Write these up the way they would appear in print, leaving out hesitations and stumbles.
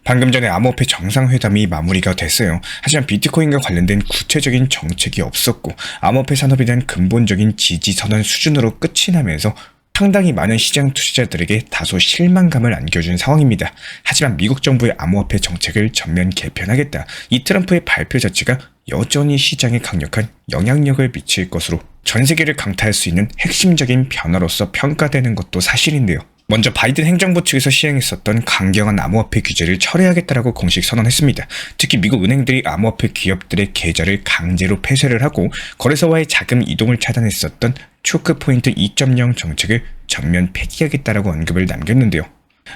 방금 전에 암호화폐 정상회담이 마무리가 됐어요. 하지만 비트코인과 관련된 구체적인 정책이 없었고 암호화폐 산업에 대한 근본적인 지지선언 수준으로 끝이 나면서 상당히 많은 시장 투자자들에게 다소 실망감을 안겨준 상황입니다. 하지만 미국 정부의 암호화폐 정책을 전면 개편하겠다. 이 트럼프의 발표 자체가 여전히 시장에 강력한 영향력을 미칠 것으로 전 세계를 강타할 수 있는 핵심적인 변화로서 평가되는 것도 사실인데요. 먼저 바이든 행정부 측에서 시행했었던 강경한 암호화폐 규제를 철회하겠다라고 공식 선언했습니다. 특히 미국 은행들이 암호화폐 기업들의 계좌를 강제로 폐쇄를 하고 거래소와의 자금 이동을 차단했었던 초크포인트 2.0 정책을 전면 폐기하겠다라고 언급을 남겼는데요.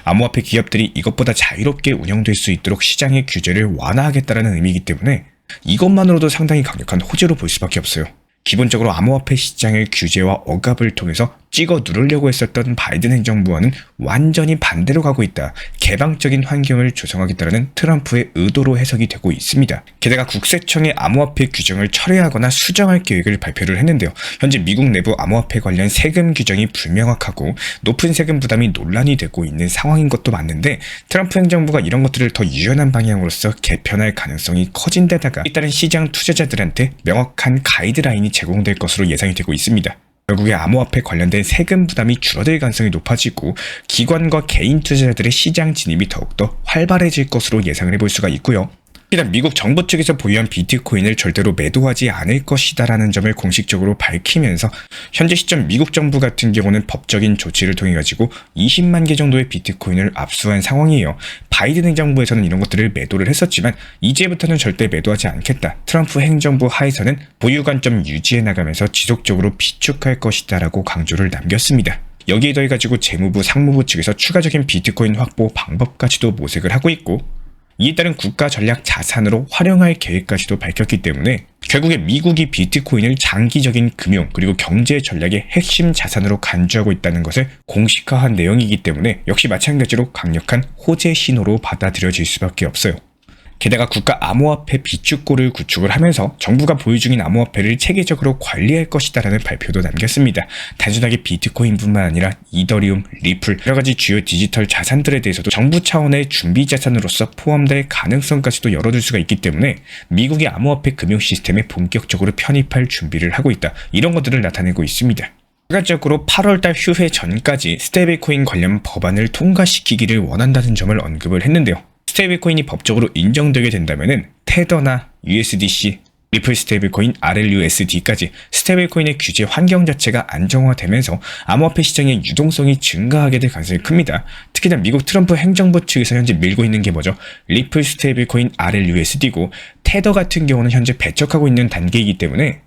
암호화폐 기업들이 이것보다 자유롭게 운영될 수 있도록 시장의 규제를 완화하겠다라는 의미이기 때문에 이것만으로도 상당히 강력한 호재로 볼 수밖에 없어요. 기본적으로 암호화폐 시장의 규제와 억압을 통해서 찍어 누르려고 했었던 바이든 행정부와는 완전히 반대로 가고 있다. 개방적인 환경을 조성하겠다는 트럼프의 의도로 해석이 되고 있습니다. 게다가 국세청의 암호화폐 규정을 철회하거나 수정할 계획을 발표를 했는데요. 현재 미국 내부 암호화폐 관련 세금 규정이 불명확하고 높은 세금 부담이 논란이 되고 있는 상황인 것도 맞는데 트럼프 행정부가 이런 것들을 더 유연한 방향으로서 개편할 가능성이 커진 데다가 잇따른 시장 투자자들한테 명확한 가이드라인이 제공될 것으로 예상이 되고 있습니다. 결국에 암호화폐 관련된 세금 부담이 줄어들 가능성이 높아지고 기관과 개인 투자자들의 시장 진입이 더욱더 활발해질 것으로 예상을 해볼 수가 있고요. 일단 미국 정부 측에서 보유한 비트코인을 절대로 매도하지 않을 것이다라는 점을 공식적으로 밝히면서 현재 시점 미국 정부 같은 경우는 법적인 조치를 통해 가지고 20만 개 정도의 비트코인을 압수한 상황이에요. 바이든 행정부에서는 이런 것들을 매도를 했었지만 이제부터는 절대 매도하지 않겠다. 트럼프 행정부 하에서는 보유 관점 유지해 나가면서 지속적으로 비축할 것이다라고 강조를 남겼습니다. 여기에 더해 가지고 재무부, 상무부 측에서 추가적인 비트코인 확보 방법까지도 모색을 하고 있고 이에 따른 국가 전략 자산으로 활용할 계획까지도 밝혔기 때문에 결국에 미국이 비트코인을 장기적인 금융 그리고 경제 전략의 핵심 자산으로 간주하고 있다는 것을 공식화한 내용이기 때문에 역시 마찬가지로 강력한 호재 신호로 받아들여질 수밖에 없어요. 게다가 국가 암호화폐 비축고를 구축을 하면서 정부가 보유 중인 암호화폐를 체계적으로 관리할 것이다라는 발표도 남겼습니다. 단순하게 비트코인뿐만 아니라 이더리움, 리플, 여러가지 주요 디지털 자산들에 대해서도 정부 차원의 준비 자산으로서 포함될 가능성까지도 열어둘 수가 있기 때문에 미국의 암호화폐 금융 시스템에 본격적으로 편입할 준비를 하고 있다. 이런 것들을 나타내고 있습니다. 추가적으로 8월달 휴회 전까지 스테이블코인 관련 법안을 통과시키기를 원한다는 점을 언급을 했는데요. 스테이블코인이 법적으로 인정되게 된다면은 테더나 USDC, 리플 스테이블코인, RLUSD까지 스테이블코인의 규제 환경 자체가 안정화되면서 암호화폐 시장의 유동성이 증가하게 될 가능성이 큽니다. 특히나 미국 트럼프 행정부 측에서 현재 밀고 있는 게 뭐죠? 리플 스테이블코인 RLUSD고 테더 같은 경우는 현재 배척하고 있는 단계이기 때문에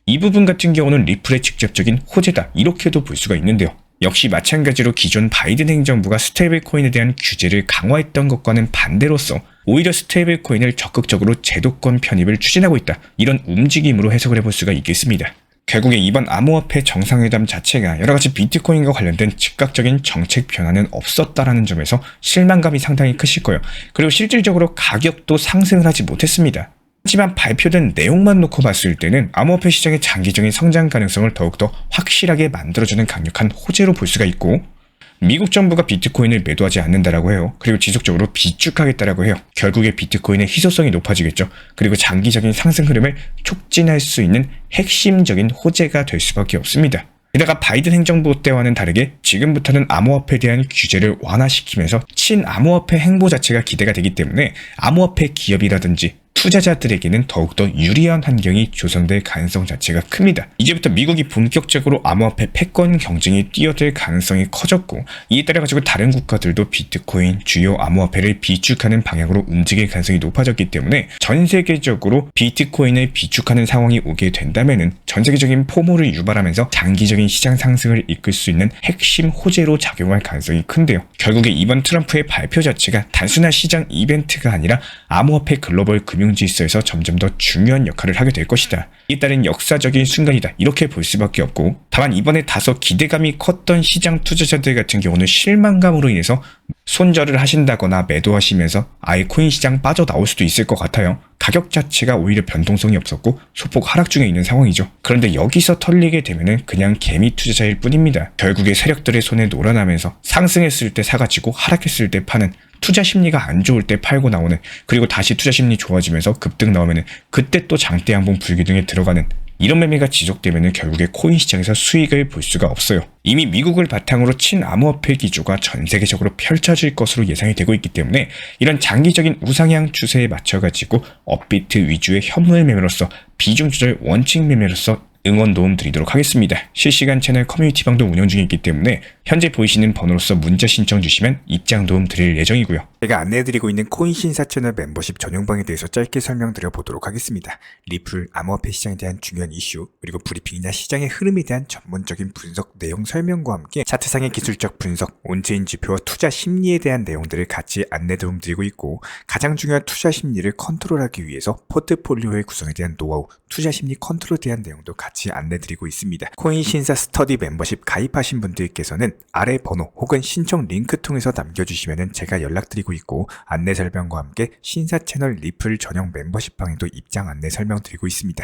이 부분 같은 경우는 리플의 직접적인 호재다 이렇게도 볼 수가 있는데요. 역시 마찬가지로 기존 바이든 행정부가 스테이블코인에 대한 규제를 강화했던 것과는 반대로서 오히려 스테이블코인을 적극적으로 제도권 편입을 추진하고 있다. 이런 움직임으로 해석을 해볼 수가 있겠습니다. 결국에 이번 암호화폐 정상회담 자체가 여러가지 비트코인과 관련된 즉각적인 정책 변화는 없었다라는 점에서 실망감이 상당히 크실 거예요. 그리고 실질적으로 가격도 상승을 하지 못했습니다. 하지만 발표된 내용만 놓고 봤을 때는 암호화폐 시장의 장기적인 성장 가능성을 더욱더 확실하게 만들어주는 강력한 호재로 볼 수가 있고 미국 정부가 비트코인을 매도하지 않는다라고 해요. 그리고 지속적으로 비축하겠다라고 해요. 결국에 비트코인의 희소성이 높아지겠죠. 그리고 장기적인 상승 흐름을 촉진할 수 있는 핵심적인 호재가 될 수밖에 없습니다. 게다가 바이든 행정부 때와는 다르게 지금부터는 암호화폐에 대한 규제를 완화시키면서 친암호화폐 행보 자체가 기대가 되기 때문에 암호화폐 기업이라든지 투자자들에게는 더욱더 유리한 환경이 조성될 가능성 자체가 큽니다. 이제부터 미국이 본격적으로 암호화폐 패권 경쟁에 뛰어들 가능성이 커졌고 이에 따라 가지고 다른 국가들도 비트코인, 주요 암호화폐를 비축하는 방향으로 움직일 가능성이 높아졌기 때문에 전 세계적으로 비트코인을 비축하는 상황이 오게 된다면은 전 세계적인 포모를 유발하면서 장기적인 시장 상승을 이끌 수 있는 핵심 호재로 작용할 가능성이 큰데요. 결국에 이번 트럼프의 발표 자체가 단순한 시장 이벤트가 아니라 암호화폐 글로벌 금융 질서에서 점점 더 중요한 역할을 하게 될 것이다. 이에 따른 역사적인 순간이다. 이렇게 볼 수밖에 없고 다만 이번에 다소 기대감이 컸던 시장 투자자들 같은 경우는 실망감으로 인해서 손절을 하신다거나 매도하시면서 아예 코인 시장 빠져나올 수도 있을 것 같아요. 가격 자체가 오히려 변동성이 없었고 소폭 하락 중에 있는 상황이죠. 그런데 여기서 털리게 되면은 그냥 개미 투자자일 뿐입니다. 결국에 세력들의 손에 놀아나면서 상승했을 때 사가지고 하락했을 때 파는, 투자 심리가 안 좋을 때 팔고 나오는, 그리고 다시 투자 심리 좋아지면서 급등 나오면은 그때 또 장대 한봉 불기둥에 들어가는, 이런 매매가 지속되면 결국에 코인 시장에서 수익을 볼 수가 없어요. 이미 미국을 바탕으로 친암호화폐 기조가 전 세계적으로 펼쳐질 것으로 예상이 되고 있기 때문에 이런 장기적인 우상향 추세에 맞춰가지고 업비트 위주의 현물 매매로서, 비중 조절 원칙 매매로서 응원 도움 드리도록 하겠습니다. 실시간 채널 커뮤니티방도 운영 중에 있기 때문에 현재 보이시는 번호로서 문자 신청 주시면 입장 도움 드릴 예정이고요. 제가 안내해드리고 있는 코인 신사 채널 멤버십 전용방에 대해서 짧게 설명드려 보도록 하겠습니다. 리플, 암호화폐 시장에 대한 중요한 이슈, 그리고 브리핑이나 시장의 흐름에 대한 전문적인 분석 내용 설명과 함께 차트상의 기술적 분석, 온체인 지표와 투자 심리에 대한 내용들을 같이 안내 도움 드리고 있고, 가장 중요한 투자 심리를 컨트롤하기 위해서 포트폴리오의 구성에 대한 노하우, 투자 심리 컨트롤에 대한 내용도 같이 안내드리고 있습니다. 코인 신사 스터디 멤버십 가입하신 분들께서는 아래 번호 혹은 신청 링크 통해서 남겨주시면 제가 연락드리고 있고, 안내 설명과 함께 신사 채널 리플 전용 멤버십 방에도 입장 안내 설명드리고 있습니다.